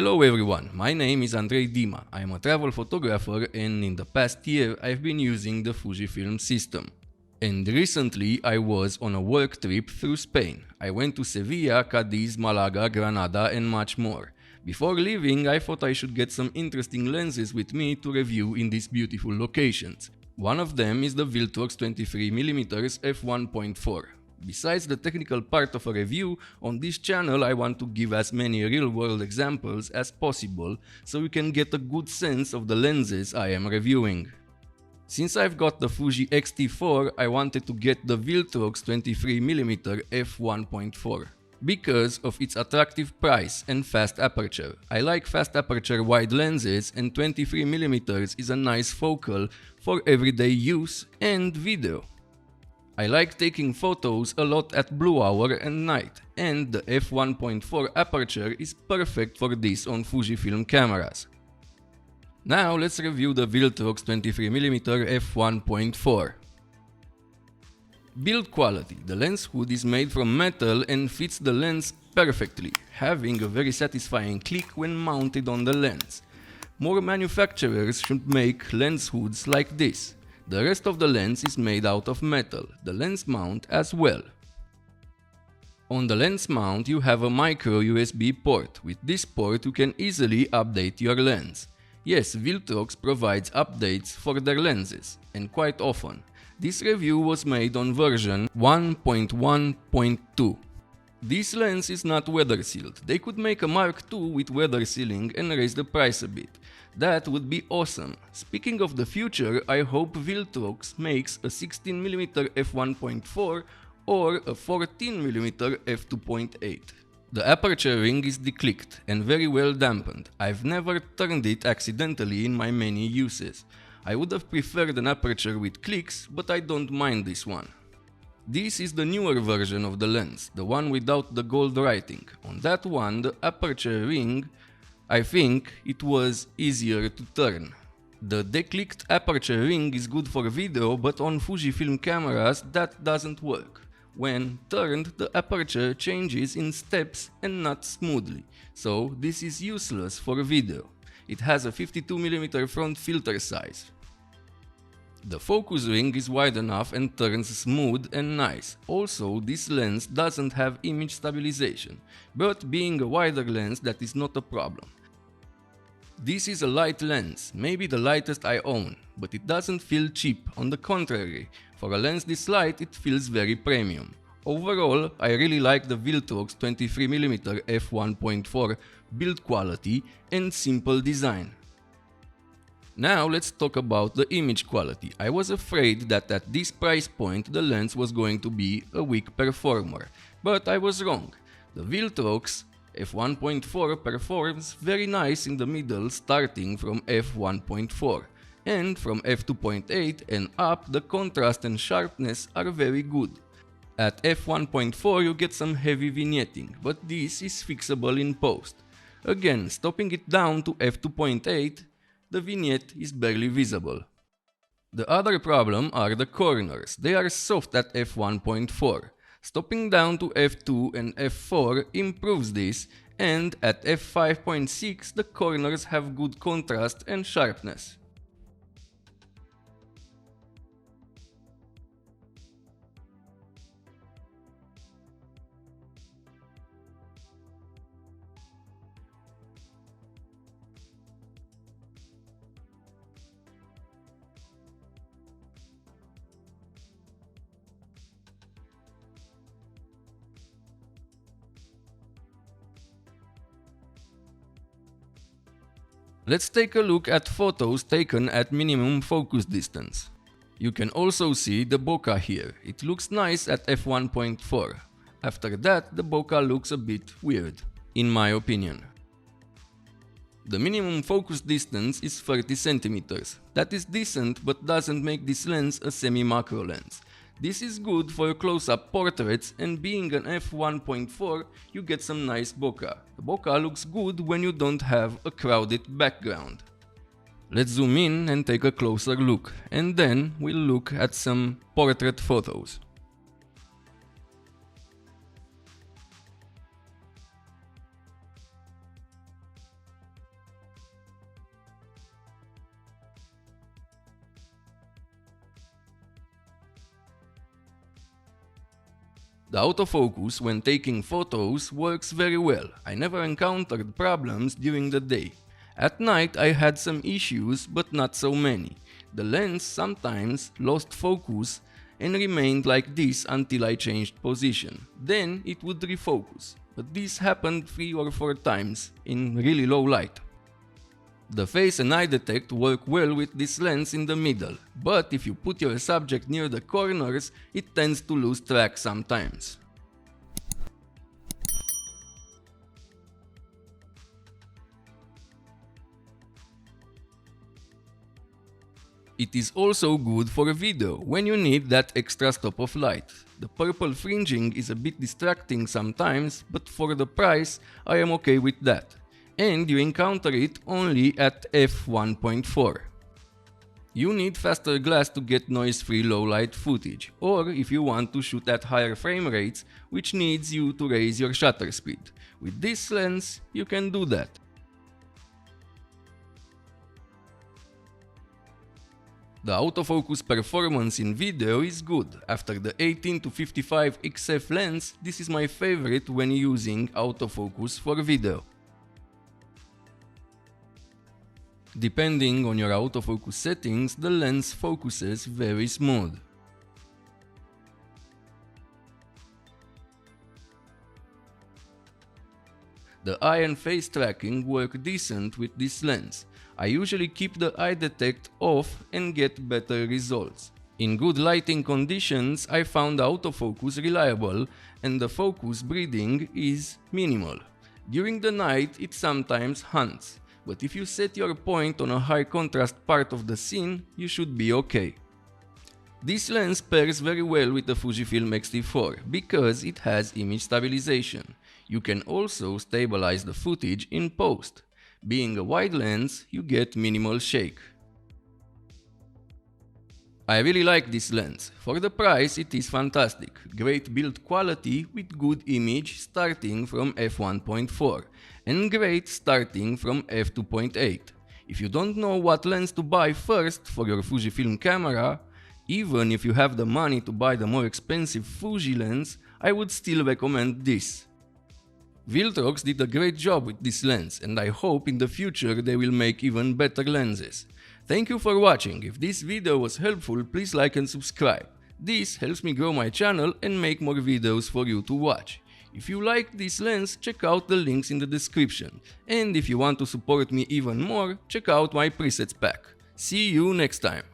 Hello everyone, my name is Andrei Dima. I am a travel photographer and in the past year I've been using the Fujifilm system. And recently I was on a work trip through Spain. I went to Sevilla, Cadiz, Malaga, Granada and much more. Before leaving, I thought I should get some interesting lenses with me to review in these beautiful locations. One of them is the Viltrox 23mm f1.4. Besides the technical part of a review, on this channel I want to give as many real-world examples as possible so you can get a good sense of the lenses I am reviewing. Since I've got the Fuji X-T4, I wanted to get the Viltrox 23mm f1.4. Because of its attractive price and fast aperture. I like fast aperture wide lenses and 23mm is a nice focal for everyday use and video. I like taking photos a lot at blue hour and night, and the f1.4 aperture is perfect for this on Fujifilm cameras. Now let's review the Viltrox 23mm f1.4. Build quality. The lens hood is made from metal and fits the lens perfectly, having a very satisfying click when mounted on the lens. More manufacturers should make lens hoods like this. The rest of the lens is made out of metal, the lens mount as well. On the lens mount you have a micro USB port. With this port you can easily update your lens. Yes, Viltrox provides updates for their lenses, and quite often. This review was made on version 1.1.2. This lens is not weather sealed. They could make a Mark II with weather sealing and raise the price a bit. That would be awesome. Speaking of the future, I hope Viltrox makes a 16mm f1.4 or a 14mm f2.8. The aperture ring is declicked and very well dampened. I've never turned it accidentally in my many uses. I would have preferred an aperture with clicks, but I don't mind this one. This is the newer version of the lens, the one without the gold writing. On that one, the aperture ring, I think it was easier to turn. The declicked aperture ring is good for video, but on Fujifilm cameras that doesn't work. When turned, the aperture changes in steps and not smoothly, so this is useless for video. It has a 52mm front filter size. The focus ring is wide enough and turns smooth and nice. Also, this lens doesn't have image stabilization, but being a wider lens that is not a problem. This is a light lens, maybe the lightest I own, but it doesn't feel cheap, on the contrary, for a lens this light it feels very premium. Overall, I really like the Viltrox 23mm f1.4 build quality and simple design. Now let's talk about the image quality. I was afraid that at this price point the lens was going to be a weak performer, but I was wrong. The Viltrox f1.4 performs very nice in the middle starting from f1.4, and from f2.8 and up the contrast and sharpness are very good. At f1.4 you get some heavy vignetting, but this is fixable in post. Again, stopping it down to f2.8, the vignette is barely visible. The other problem are the corners. They are soft at f1.4. Stopping down to f2 and f4 improves this, and at f5.6 the corners have good contrast and sharpness. Let's take a look at photos taken at minimum focus distance. You can also see the bokeh here. It looks nice at f1.4. After that, the bokeh looks a bit weird, in my opinion. The minimum focus distance is 30 cm. That is decent, but doesn't make this lens a semi-macro lens. This is good for close-up portraits, and being an f1.4 you get some nice bokeh. The bokeh looks good when you don't have a crowded background. Let's zoom in and take a closer look, and then we'll look at some portrait photos. The autofocus when taking photos works very well. I never encountered problems during the day. At night I had some issues, but not so many. The lens sometimes lost focus and remained like this until I changed position. Then it would refocus, but this happened 3 or 4 times in really low light. The face and eye detect work well with this lens in the middle, but if you put your subject near the corners, it tends to lose track sometimes. It is also good for video when you need that extra stop of light. The purple fringing is a bit distracting sometimes, but for the price I am okay with that. And you encounter it only at f1.4. You need faster glass to get noise-free low-light footage, or if you want to shoot at higher frame rates, which needs you to raise your shutter speed. With this lens, you can do that. The autofocus performance in video is good. After the 18-55 XF lens, this is my favorite when using autofocus for video. Depending on your autofocus settings, the lens focuses very smooth. The eye and face tracking work decent with this lens. I usually keep the eye detect off and get better results. In good lighting conditions, I found autofocus reliable and the focus breathing is minimal. During the night, it sometimes hunts. But if you set your point on a high contrast part of the scene, you should be okay. This lens pairs very well with the Fujifilm X-T4 because it has image stabilization. You can also stabilize the footage in post. Being a wide lens, you get minimal shake. I really like this lens. For the price, it is fantastic. Great build quality with good image starting from f1.4 and great starting from f2.8. If you don't know what lens to buy first for your Fujifilm camera, even if you have the money to buy the more expensive Fuji lens, I would still recommend this. Viltrox did a great job with this lens and I hope in the future they will make even better lenses. Thank you for watching. If this video was helpful, please like and subscribe. This helps me grow my channel and make more videos for you to watch. If you like this lens, check out the links in the description. And if you want to support me even more, check out my presets pack. See you next time.